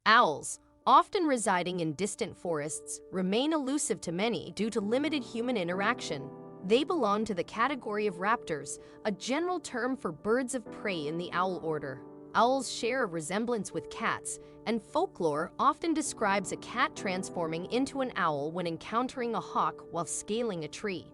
Owls, often residing in distant forests, remain elusive to many due to limited human interaction. They belong to the category of raptors, a general term for birds of prey in the owl order. Owls share a resemblance with cats, and folklore often describes a cat transforming into an owl when encountering a hawk while scaling a tree.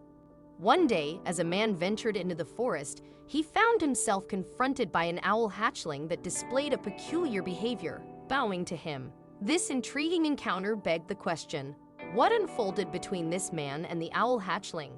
One day, as a man ventured into the forest, he found himself confronted by an owl hatchling that displayed a peculiar behavior, bowing to him. This intriguing encounter begged the question, what unfolded between this man and the owl hatchling?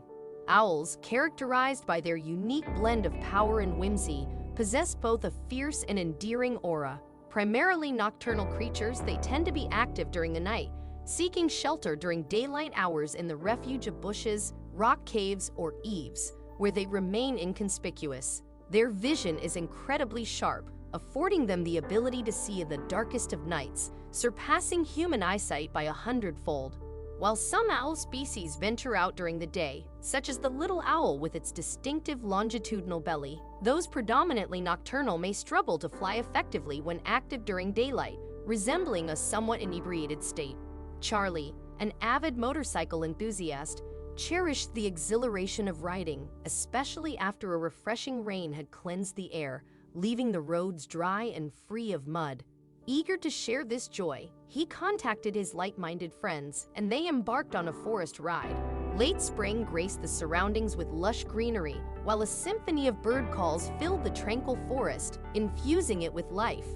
Owls, characterized by their unique blend of power and whimsy, possess both a fierce and endearing aura. Primarily nocturnal creatures, they tend to be active during the night, seeking shelter during daylight hours in the refuge of bushes, rock caves, or eaves, where they remain inconspicuous. Their vision is incredibly sharp, affording them the ability to see in the darkest of nights, surpassing human eyesight by 100-fold. While some owl species venture out during the day, such as the little owl with its distinctive longitudinal belly, those predominantly nocturnal may struggle to fly effectively when active during daylight, resembling a somewhat inebriated state. Charlie, an avid motorcycle enthusiast, cherished the exhilaration of riding, especially after a refreshing rain had cleansed the air, leaving the roads dry and free of mud. Eager to share this joy, he contacted his like-minded friends, and they embarked on a forest ride. Late spring graced the surroundings with lush greenery, while a symphony of bird calls filled the tranquil forest, infusing it with life.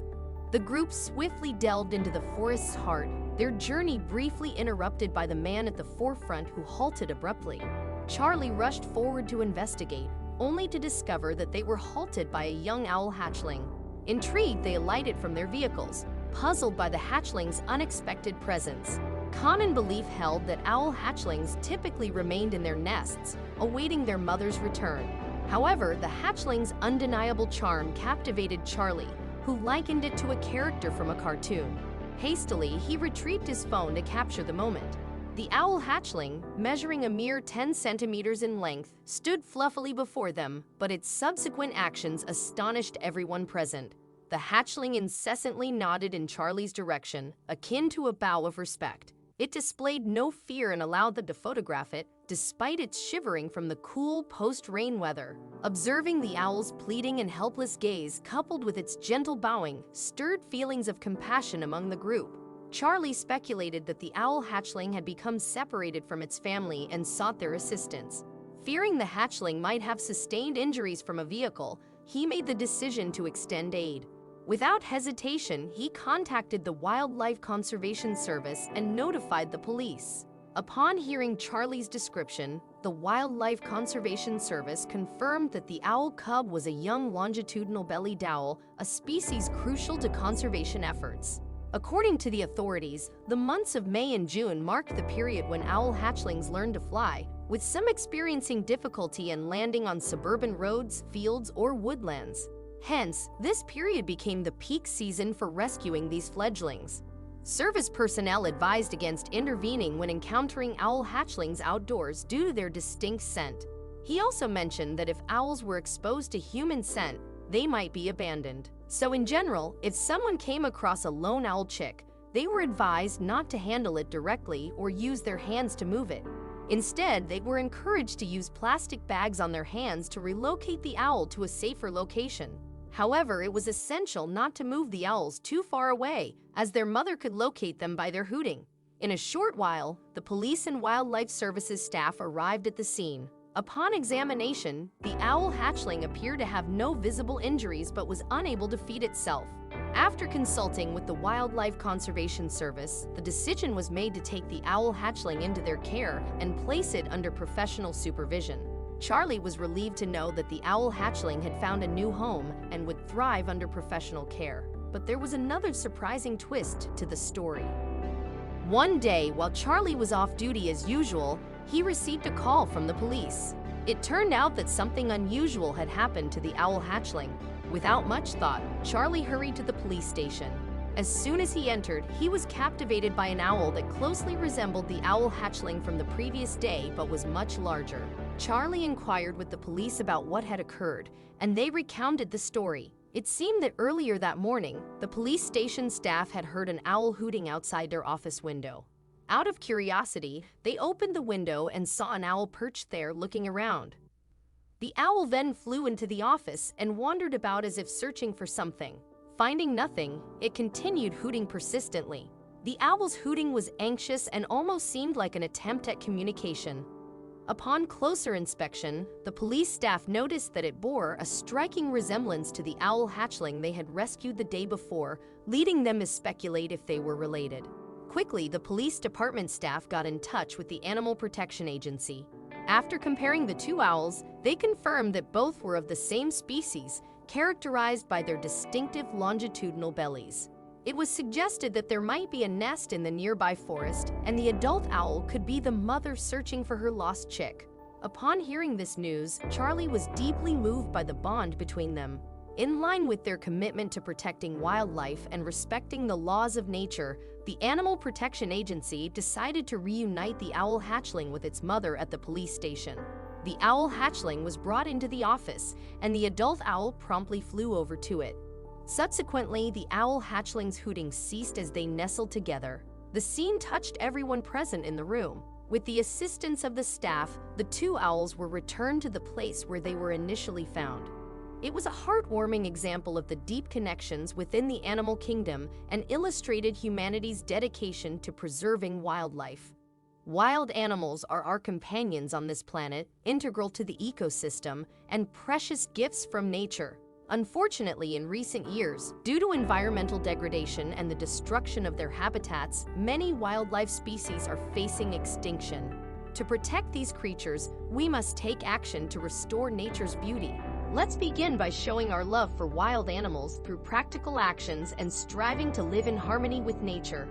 The group swiftly delved into the forest's heart, their journey briefly interrupted by the man at the forefront who halted abruptly. Charlie rushed forward to investigate, only to discover that they were halted by a young owl hatchling. Intrigued, they alighted from their vehicles, puzzled by the hatchling's unexpected presence. Common belief held that owl hatchlings typically remained in their nests, awaiting their mother's return. However, the hatchling's undeniable charm captivated Charlie, who likened it to a character from a cartoon. Hastily, he retrieved his phone to capture the moment. The owl hatchling, measuring a mere 10 centimeters in length, stood fluffily before them, but its subsequent actions astonished everyone present. The hatchling incessantly nodded in Charlie's direction, akin to a bow of respect. It displayed no fear and allowed them to photograph it, despite its shivering from the cool post-rain weather. Observing the owl's pleading and helpless gaze, coupled with its gentle bowing, stirred feelings of compassion among the group. Charlie speculated that the owl hatchling had become separated from its family and sought their assistance. Fearing the hatchling might have sustained injuries from a vehicle, he made the decision to extend aid. Without hesitation, he contacted the Wildlife Conservation Service and notified the police. Upon hearing Charlie's description, the Wildlife Conservation Service confirmed that the owl cub was a young longitudinal-bellied owl, a species crucial to conservation efforts. According to the authorities, the months of May and June marked the period when owl hatchlings learned to fly, with some experiencing difficulty in landing on suburban roads, fields, or woodlands. Hence, this period became the peak season for rescuing these fledglings. Service personnel advised against intervening when encountering owl hatchlings outdoors due to their distinct scent. He also mentioned that if owls were exposed to human scent, they might be abandoned. So in general, if someone came across a lone owl chick, they were advised not to handle it directly or use their hands to move it. Instead, they were encouraged to use plastic bags on their hands to relocate the owl to a safer location. However, it was essential not to move the owls too far away, as their mother could locate them by their hooting. In a short while, the police and wildlife services staff arrived at the scene. Upon examination, the owl hatchling appeared to have no visible injuries but was unable to feed itself. After consulting with the Wildlife Conservation Service, the decision was made to take the owl hatchling into their care and place it under professional supervision. Charlie was relieved to know that the owl hatchling had found a new home and would thrive under professional care. But there was another surprising twist to the story. One day, while Charlie was off duty as usual, he received a call from the police. It turned out that something unusual had happened to the owl hatchling. Without much thought, Charlie hurried to the police station. As soon as he entered, he was captivated by an owl that closely resembled the owl hatchling from the previous day but was much larger. Charlie inquired with the police about what had occurred, and they recounted the story. It seemed that earlier that morning, the police station staff had heard an owl hooting outside their office window. Out of curiosity, they opened the window and saw an owl perched there looking around. The owl then flew into the office and wandered about as if searching for something. Finding nothing, it continued hooting persistently. The owl's hooting was anxious and almost seemed like an attempt at communication. Upon closer inspection, the police staff noticed that it bore a striking resemblance to the owl hatchling they had rescued the day before, leading them to speculate if they were related. Quickly, the police department staff got in touch with the Animal Protection Agency. After comparing the two owls, they confirmed that both were of the same species, characterized by their distinctive longitudinal bellies. It was suggested that there might be a nest in the nearby forest, and the adult owl could be the mother searching for her lost chick. Upon hearing this news, Charlie was deeply moved by the bond between them. In line with their commitment to protecting wildlife and respecting the laws of nature, the Animal Protection Agency decided to reunite the owl hatchling with its mother at the police station. The owl hatchling was brought into the office, and the adult owl promptly flew over to it. Subsequently, the owl hatchling's hooting ceased as they nestled together. The scene touched everyone present in the room. With the assistance of the staff, the two owls were returned to the place where they were initially found. It was a heartwarming example of the deep connections within the animal kingdom and illustrated humanity's dedication to preserving wildlife. Wild animals are our companions on this planet, integral to the ecosystem, and precious gifts from nature. Unfortunately, in recent years, due to environmental degradation and the destruction of their habitats, many wildlife species are facing extinction. To protect these creatures, we must take action to restore nature's beauty. Let's begin by showing our love for wild animals through practical actions and striving to live in harmony with nature.